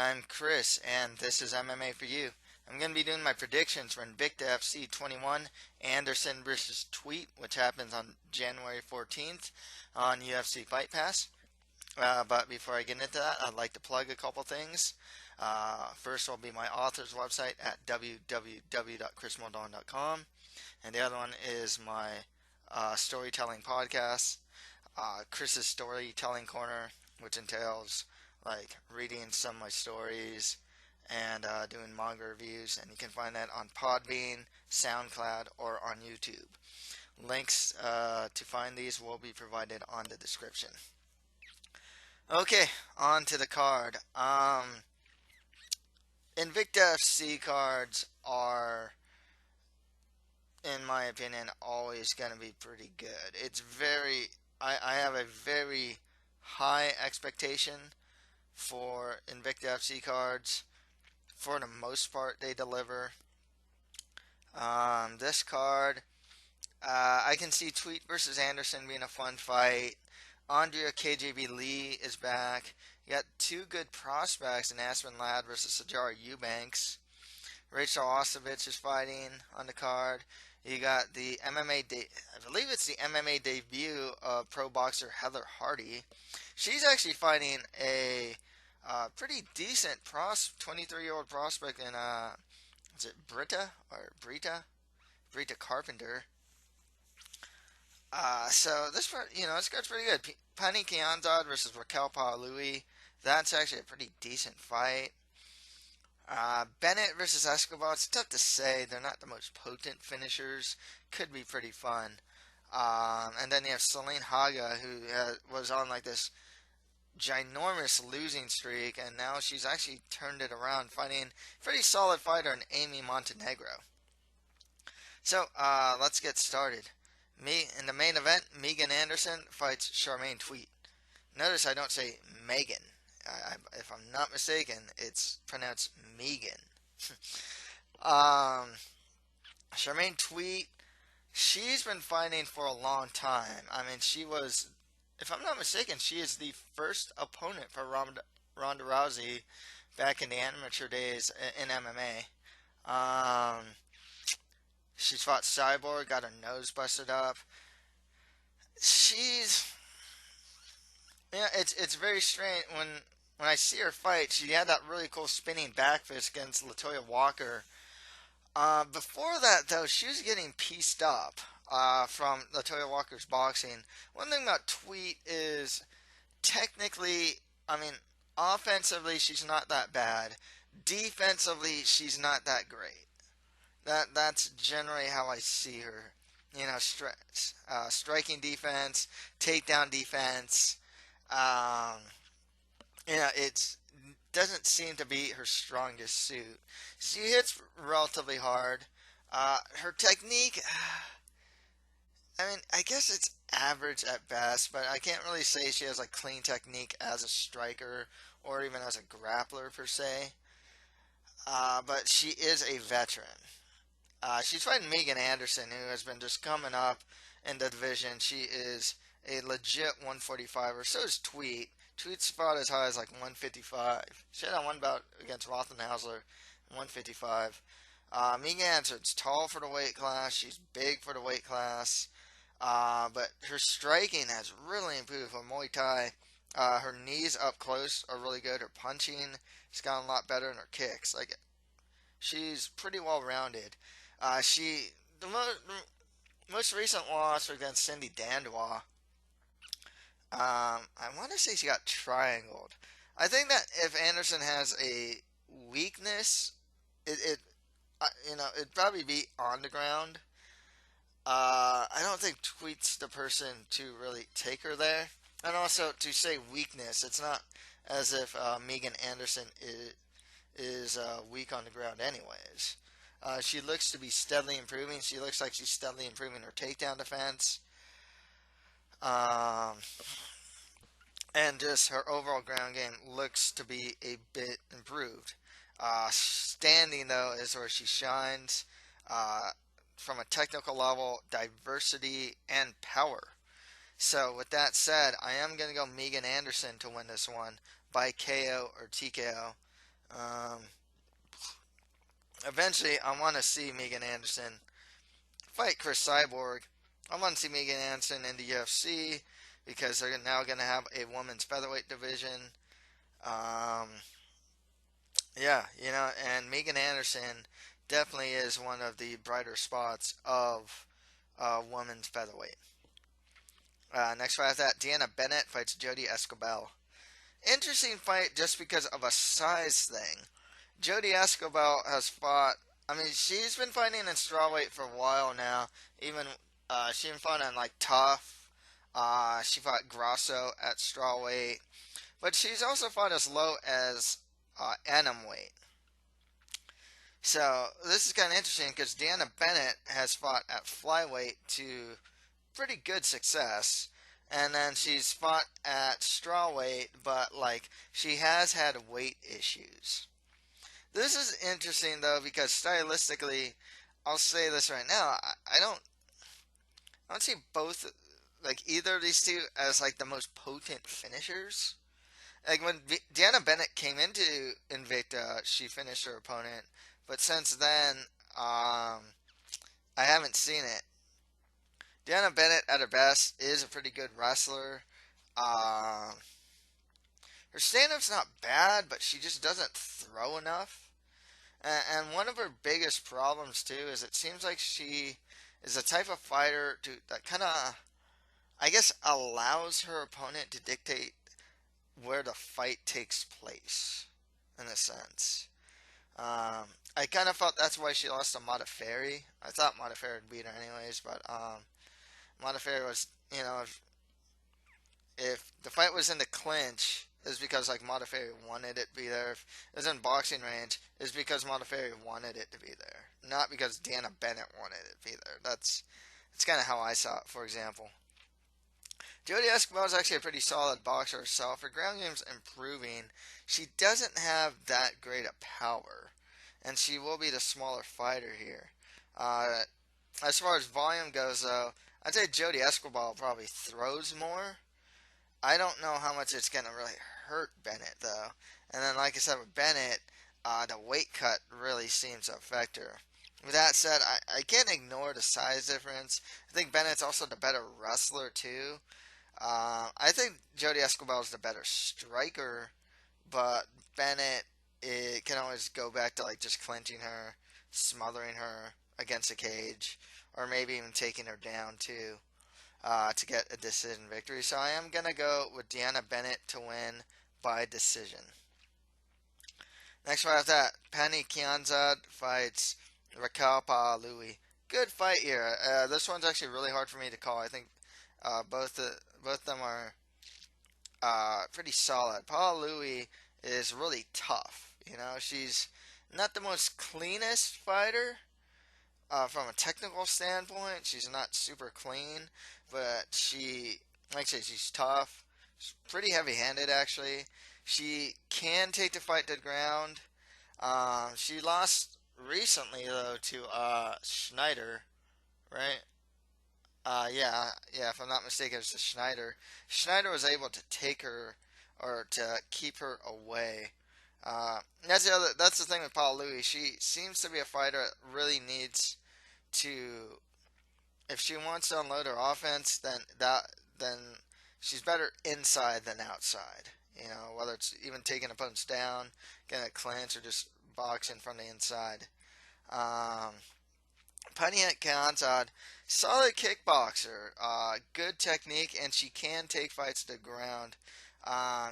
I'm Chris, and this is MMA for You. I'm going to be doing my predictions for Invicta FC 21, Anderson versus Tweet, which happens on January 14th on UFC Fight Pass. But before I get into that, I'd like to plug a couple things. First will be my author's website at www.chrismaldon.com, and the other one is my storytelling podcast, Chris's Storytelling Corner, which entails like reading some of my stories and doing manga reviews, and you can find that on PodBean, SoundCloud, or on YouTube. Links to find these will be provided on the description. Okay, on to the card. Invicta FC cards are, in my opinion, always going to be pretty good. I have a very high expectation for Invicta FC cards. For the most part, they deliver. This card, I can see Tweet versus Anderson being a fun fight. Andrea KJB Lee is back. You got two good prospects in Aspen versus Sijara Eubanks. Rachael Ostovich is fighting on the card. You got the I believe it's the MMA debut of pro boxer Heather Hardy. She's actually fighting a pretty decent 23-year-old prospect in is it Brieta or Brieta Carpenter. So this part, this card's pretty good. Pannie Kianzad versus Raquel. That's actually a pretty decent fight. Bennett versus Esquibel. It's tough to say. They're not the most potent finishers. Could be pretty fun. And then you have Celine Haga, who was on like this ginormous losing streak, and now she's actually turned it around, fighting a pretty solid fighter in Amy Montenegro. So let's get started. In the main event, Megan Anderson fights Charmaine Tweet. Notice I don't say Megan. If I'm not mistaken, it's pronounced Megan. Charmaine Tweet, she's been fighting for a long time. I mean, she was, if I'm not mistaken, she is the first opponent for Ronda Rousey back in the amateur days in MMA. She's fought Cyborg, got her nose busted up. It's very strange when I see her fight. She had that really cool spinning back fist against Latoya Walker. Before that, though, she was getting pieced up from Latoya Walker's boxing. One thing about Tweet is technically, offensively, she's not that bad. Defensively, she's not that great. That's generally how I see her. Striking defense, takedown defense. It doesn't seem to be her strongest suit. She hits relatively hard. Her technique, I guess it's average at best, but I can't really say she has a clean technique as a striker or even as a grappler per se. But she is a veteran. She's fighting Megan Anderson, who has been just coming up in the division. She is a legit 145er. So is Tweet. Tweet's fought as high as like 155. She had one bout against Rothenhauser, 155. Megan Anderson's tall for the weight class. She's big for the weight class. But her striking has really improved for Muay Thai. Her knees up close are really good. Her punching has gotten a lot better, and her kicks. She's pretty well rounded. The most recent loss was against Cindy Dandois. I want to say she got triangled. I think that if Anderson has a weakness, it'd probably be on the ground. I don't think Tweet's the person to really take her there. And also, to say weakness, it's not as if Megan Anderson is weak on the ground anyways. She looks to be steadily improving. She looks like she's steadily improving her takedown defense. And just her overall ground game looks to be a bit improved. Standing, though, is where she shines. From a technical level, diversity, and power. So, with that said, I am going to go Megan Anderson to win this one by KO or TKO. Um, Eventually, I want to see Megan Anderson fight Chris Cyborg. I want to see Megan Anderson in the UFC because they're now going to have a women's featherweight division. Um, yeah, and Megan Anderson definitely is one of the brighter spots of women's featherweight. Next fight after that, Deanna Bennett fights Jodie Esquibel. Interesting fight just because of a size thing. Jodie Esquibel has fought. I mean, she's been fighting in strawweight for a while now. Even she been fighting like tough. She fought Grasso at strawweight, but she's also fought as low as atom weight. So this is kind of interesting because Deanna Bennett has fought at flyweight to pretty good success, and then she's fought at strawweight, but like she has had weight issues. This is interesting though because stylistically, I'll say this right now, I don't see both like either of these two as like the most potent finishers. Like when Deanna Bennett came into Invicta, she finished her opponent, but since then, I haven't seen it. Deanna Bennett at her best is a pretty good wrestler. Uh, Her stand-up's not bad, but she just doesn't throw enough. And one of her biggest problems too is it seems like she is the type of fighter that kind of, I guess, allows her opponent to dictate where the fight takes place, in a sense. I kind of felt that's why she lost to Modafferi. I thought Modafferi would beat her anyways, but Modafferi was, if the fight was in the clinch, it's because like Modafferi wanted it to be there. If it was in boxing range, it's because Modafferi wanted it to be there, not because Deanna Bennett wanted it to be there. That's kind of how I saw it. For example, Jodie Esquibel is actually a pretty solid boxer herself. Her ground game's improving. She doesn't have that great a power, and she will be the smaller fighter here. Uh, as far as volume goes, though, I'd say Jodie Esquibel probably throws more. I don't know how much it's going to really hurt Bennett, though. And then, like I said, with Bennett, the weight cut really seems to affect her. With that said, I can't ignore the size difference. I think Bennett's also the better wrestler, too. I think Jodie Esquibel is the better striker, but Bennett, it can always go back to like just clinching her, smothering her against a cage, or maybe even taking her down too, to get a decision victory. So I am gonna go with Deanna Bennett to win by decision. Next fight after that, Pannie Kianzad fights Raquel Louis. Good fight here. This one's actually really hard for me to call. I think both of them are pretty solid. Paul Louis is really tough. She's not the most cleanest fighter from a technical standpoint. She's not super clean, but like I say, she's tough. She's pretty heavy-handed, actually. She can take the fight to the ground. She lost recently though to Schneider, right? Yeah. If I'm not mistaken, it was to Schneider. Schneider was able to take her or to keep her away. That's the thing with Paul Louis. She seems to be a fighter that really needs to, if she wants to unload her offense, then she's better inside than outside. Whether it's even taking opponents down, getting a clinch, or just boxing from the inside. Um, Pannie Kianzad, solid kickboxer, good technique, and she can take fights to the ground.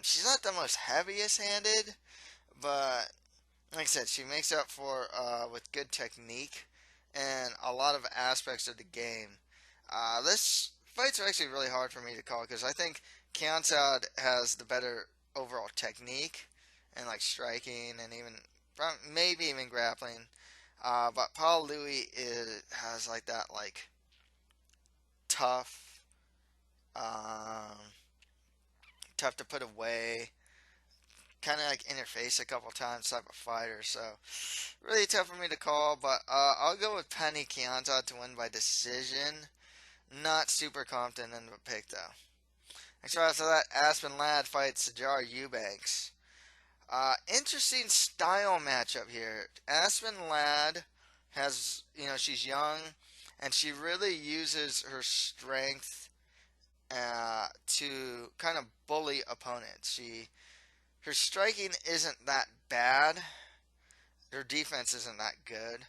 She's not the most heaviest handed, but like I said, she makes up for with good technique and a lot of aspects of the game. This fights are actually really hard for me to call because I think Kianzad has the better overall technique and like striking and even maybe even grappling. But Paul Louis has like that like tough, um, tough to put away, kind of like interface a couple times type of fighter. So really tough for me to call. But I'll go with Pannie Kianzad to win by decision. Not super confident in the pick though. Next right after that, Aspen Ladd fights Sijara Eubanks. Interesting style matchup here. Aspen Ladd has, she's young, and she really uses her strength to kind of bully opponents. Her striking isn't that bad. Her defense isn't that good,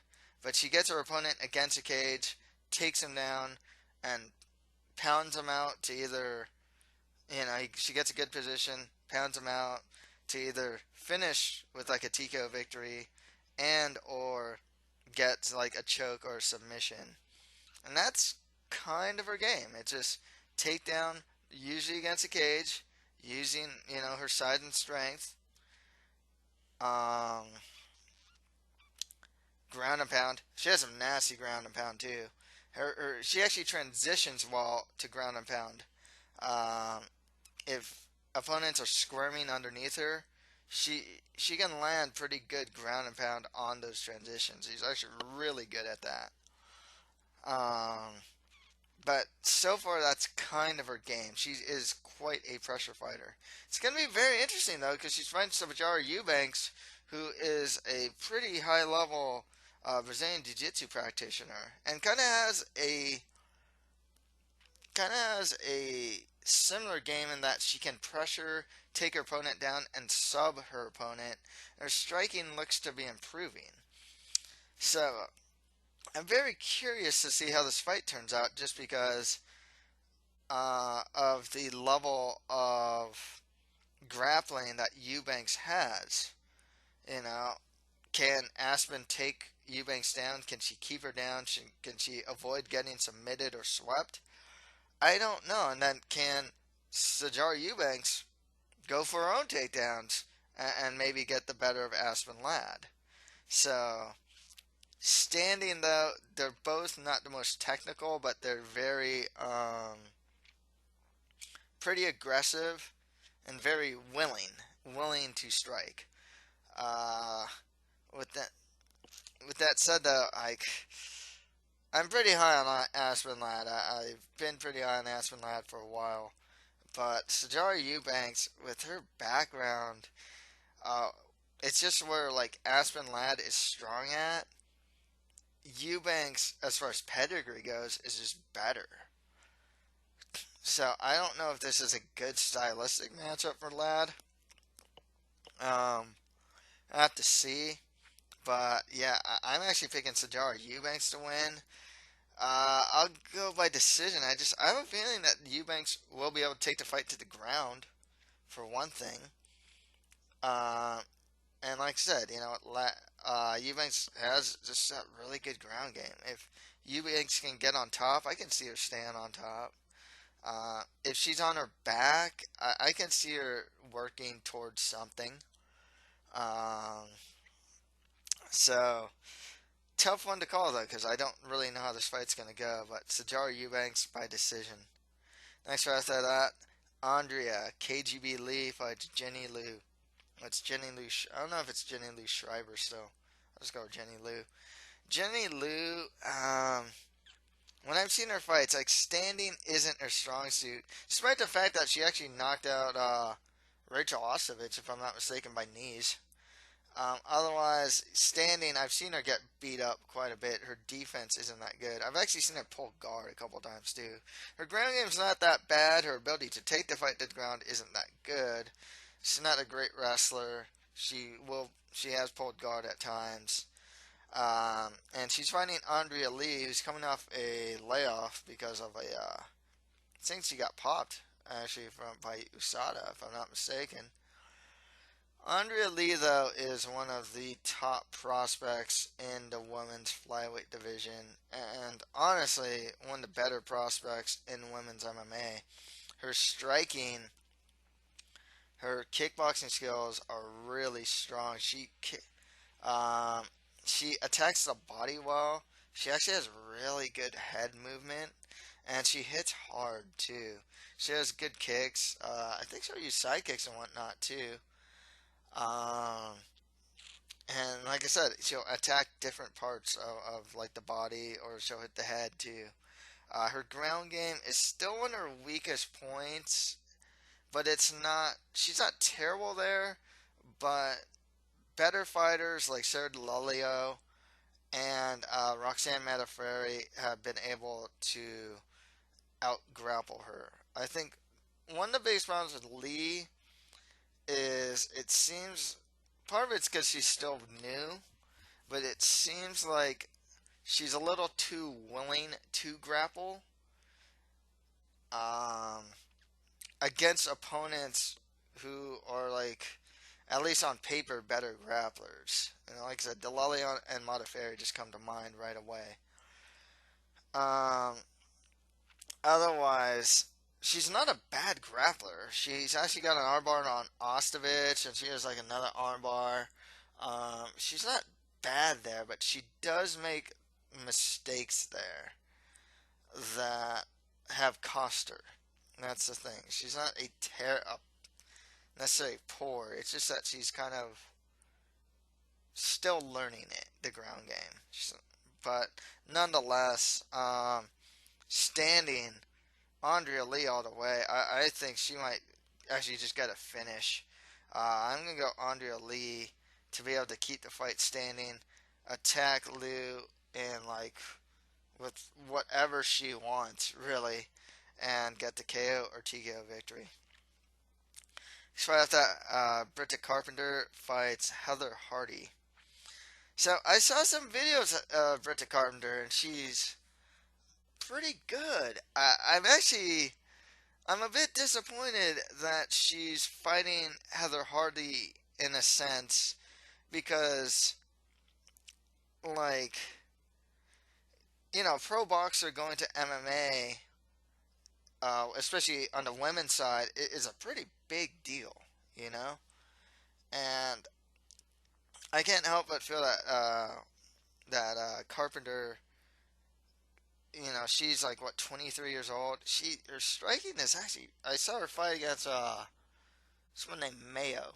but she gets her opponent against a cage, takes him down, and pounds him out to either, she gets a good position, pounds him out to either finish with like a TKO victory and or get like a choke or a submission. And that's kind of her game. It's just takedown, usually against a cage, using, her size and strength. Um, Ground and pound. She has some nasty ground and pound too. She actually transitions well to ground and pound. Um, if opponents are squirming underneath her, she can land pretty good ground and pound on those transitions. She's actually really good at that. Um, but so far, that's kind of her game. She is quite a pressure fighter. It's going to be very interesting though, because she's fighting Sijara Eubanks, who is a pretty high level Brazilian Jiu-Jitsu practitioner, and kind of has a similar game in that she can pressure, take her opponent down, and sub her opponent. Her striking looks to be improving. So I'm very curious to see how this fight turns out, just because of the level of grappling that Eubanks has. You know, can Aspen take Eubanks down? Can she keep her down? Can she avoid getting submitted or swept? I don't know. And then can Sijara Eubanks go for her own takedowns and maybe get the better of Aspen Ladd? So, standing though, they're both not the most technical, but they're very pretty aggressive and very willing to strike. Uh, with that said, though, I'm pretty high on Aspen Ladd. I've been pretty high on Aspen Ladd for a while, but Sijara Eubanks, with her background, uh, it's just where like Aspen Ladd is strong at. Eubanks, as far as pedigree goes, is just better. So I don't know if this is a good stylistic matchup for Ladd. I have to see. But yeah, I'm actually picking Sijara Eubanks to win. I'll go by decision. I have a feeling that Eubanks will be able to take the fight to the ground, for one thing. Uh, and like I said, Eubanks has just a really good ground game. If Eubanks can get on top, I can see her staying on top. If she's on her back, I can see her working towards something. Um, so tough one to call though, because I don't really know how this fight's gonna go. But Sijara Eubanks by decision. Next fight after that, Andrea KGB Lee fights Jenny Liou. It's Jenny Liou. I don't know if it's Jenny Liou Schreiber still. I'll just go with Jenny Liou. Jenny Liou. When I've seen her fights, like standing isn't her strong suit, despite the fact that she actually knocked out Rachael Ostovich, if I'm not mistaken, by knees. Otherwise, standing, I've seen her get beat up quite a bit. Her defense isn't that good. I've actually seen her pull guard a couple times too. Her ground game's not that bad. Her ability to take the fight to the ground isn't that good. She's not a great wrestler. She has pulled guard at times. And she's fighting Andrea Lee, who's coming off a layoff because of I think she got popped actually by USADA, if I'm not mistaken. Andrea Lee, though, is one of the top prospects in the women's flyweight division, and honestly, one of the better prospects in women's MMA. Her striking, her kickboxing skills are really strong. Um, she attacks the body well. She actually has really good head movement, and she hits hard too. She has good kicks. I think she'll use side kicks and whatnot too. Um, and like I said, she'll attack different parts of like the body, or she'll hit the head too. Her ground game is still one of her weakest points, but it's not. She's not terrible there, but better fighters like Sarah DeLalio and Roxanne Mataferi have been able to out grapple her. I think one of the biggest problems with Lee is it seems part of it's because she's still new, but it seems like she's a little too willing to grapple um, against opponents who are like at least on paper better grapplers. You know, like I said, Delalion and Modafferi just come to mind right away. Um, Otherwise, she's not a bad grappler. She's actually got an armbar on Ostovich, and she has like another armbar. She's not bad there, but she does make mistakes there that have cost her. That's the thing. She's not necessarily poor. It's just that she's kind of still learning the ground game. But nonetheless, standing Andrea Lee all the way. I think she might actually just get a finish. I'm going to go Andrea Lee to be able to keep the fight standing, attack Liou, and like with whatever she wants, really, and get the KO or TKO victory. Next fight after that, Brieta Carpenter fights Heather Hardy. So I saw some videos of Brieta Carpenter, and she's pretty good. I'm a bit disappointed that she's fighting Heather Hardy in a sense because, like, you know, pro boxer going to MMA, especially on the women's side, is a pretty big deal, you know? And I can't help but feel that Carpenter, you know, she's like what 23 years old. Her striking is actually. I saw her fight against someone named Mayo,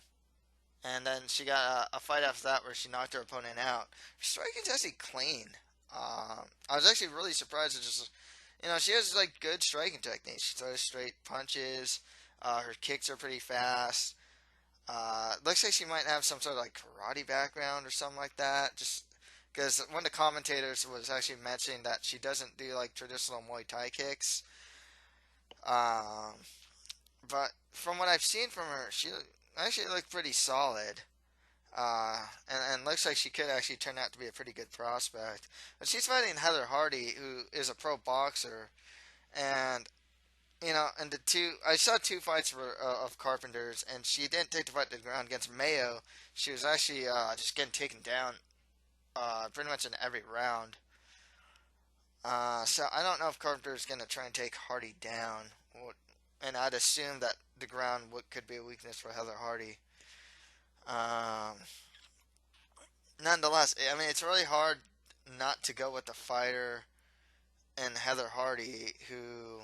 and then she got a fight after that where she knocked her opponent out. Her striking's actually clean. I was actually really surprised. It just, you know, she has like good striking technique. She throws straight punches. Her kicks are pretty fast. Looks like she might have some sort of like karate background or something like that. Just because one of the commentators was actually mentioning that she doesn't do like traditional Muay Thai kicks. Um, but from what I've seen from her, she actually looked pretty solid. And looks like she could actually turn out to be a pretty good prospect. But she's fighting Heather Hardy, who is a pro boxer, and you know, and I saw two fights of Carpenter's, and she didn't take the fight to the ground against Mayo. She was actually just getting taken down pretty much in every round. So I don't know if Carpenter is going to try and take Hardy down, and I'd assume that the ground could be a weakness for Heather Hardy. Um, Nonetheless, I mean, it's really hard not to go with the fighter and Heather Hardy, who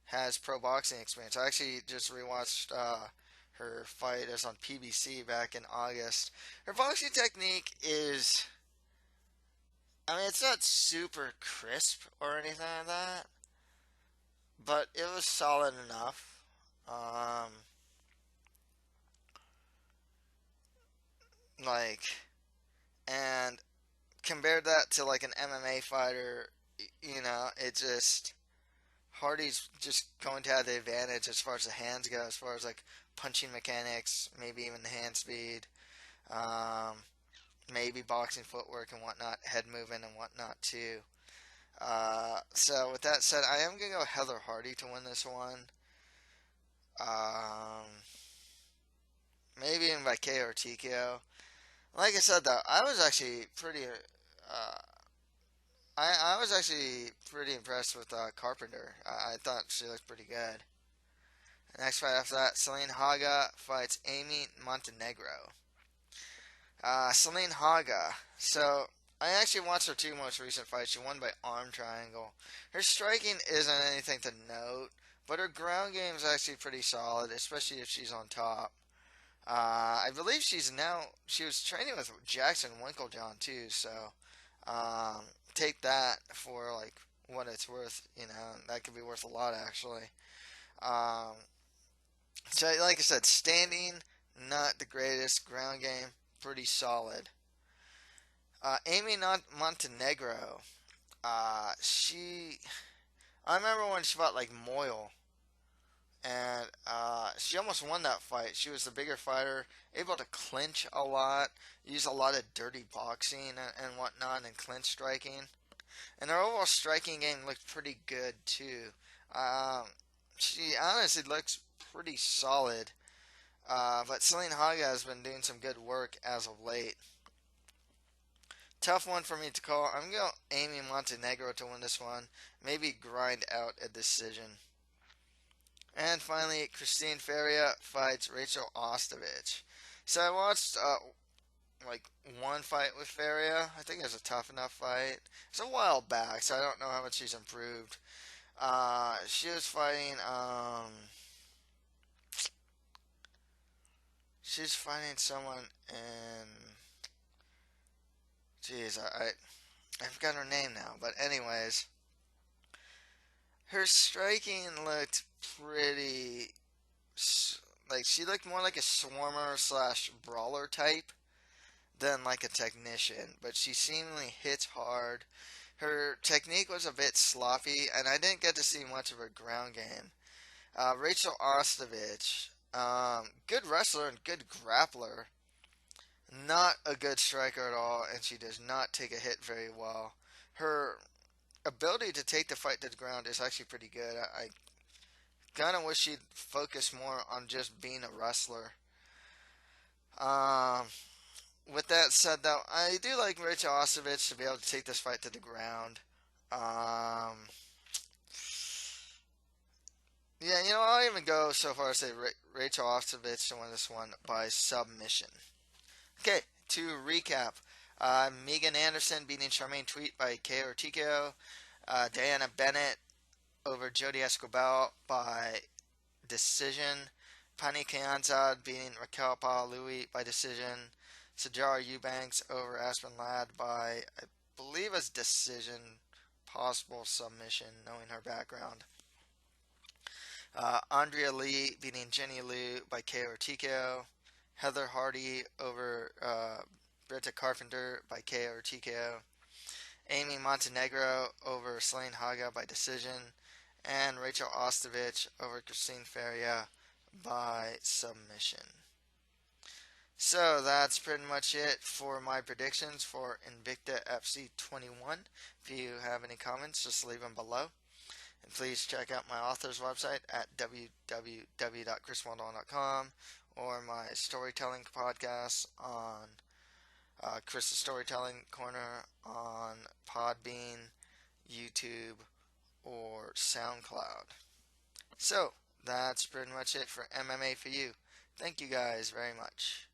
has pro boxing experience. I actually just rewatched her fight. It was on PBC back in August. Her boxing technique is, I mean, it's not super crisp or anything like that, but it was solid enough. Um, like, and compared that to like an MMA fighter, you know, it just Hardy's just going to have the advantage as far as the hands go, as far as like punching mechanics, maybe even the hand speed, um, maybe boxing footwork and whatnot, head movement and whatnot too. So with that said, I am gonna go Heather Hardy to win this one. Um, Maybe even by KO or TKO. Like I said though, I was actually pretty impressed with Carpenter. I thought she looked pretty good. Next fight after that, Celine Haga fights Amy Montenegro. Celine Haga. So I actually watched her two most recent fights. She won by arm triangle. Her striking isn't anything to note, but her ground game is actually pretty solid, especially if she's on top. I believe she was training with Jackson Winklejohn too, so um, take that for like what it's worth. You know, that could be worth a lot actually. Um, so like I said, standing not the greatest. Ground game, pretty solid. Amy Montenegro. She. I remember when she fought like Moyle, and she almost won that fight. She was the bigger fighter, able to clinch a lot, use a lot of dirty boxing and whatnot, and clinch striking. And her overall striking game looked pretty good too. Um, she honestly looks pretty solid. But Celine Haga has been doing some good work as of late. Tough one for me to call. I'm going to Amy Montenegro to win this one. Maybe grind out a decision. And finally, Christine Ferea fights Rachael Ostovich. So I watched like one fight with Ferea. I think it was a tough enough fight. It's a while back, so I don't know how much she's improved. She was fighting. She's fighting someone in. Jeez, I forgot her name now. But anyways, her striking looked pretty. Like she looked more like a swarmer slash brawler type than like a technician. But she seemingly hits hard. Her technique was a bit sloppy, and I didn't get to see much of her ground game. Rachael Ostovich, good wrestler and good grappler. Not a good striker at all, and she does not take a hit very well. Her ability to take the fight to the ground is actually pretty good. I kind of wish she'd focus more on just being a wrestler. Um, with that said, though, I do like Rachel Ostovich to be able to take this fight to the ground. Um, yeah, I'll even go so far as to say Rachel Ostovich to win this one by submission. Okay, to recap, Megan Anderson beating Charmaine Tweet by KO or TKO. Diana Bennett over Jodie Esquibel by decision. Pannie Kianzad beating Raquel Liou by decision. Sijara Eubanks over Aspen by, I believe, as decision, possible submission, knowing her background. Andrea Lee beating Jenny Liou by KO or TKO. Heather Hardy over Brieta Carpenter by KO or TKO. Amy Montenegro over Celine Haga by decision. And Rachael Ostovich over Christine Ferea by submission. So that's pretty much it for my predictions for Invicta FC 21. If you have any comments, just leave them below. And please check out my author's website at www.chriswaldon.com or my storytelling podcast on Chris's Storytelling Corner on PodBean, YouTube, or SoundCloud. So, that's pretty much it for MMA for you. Thank you guys very much.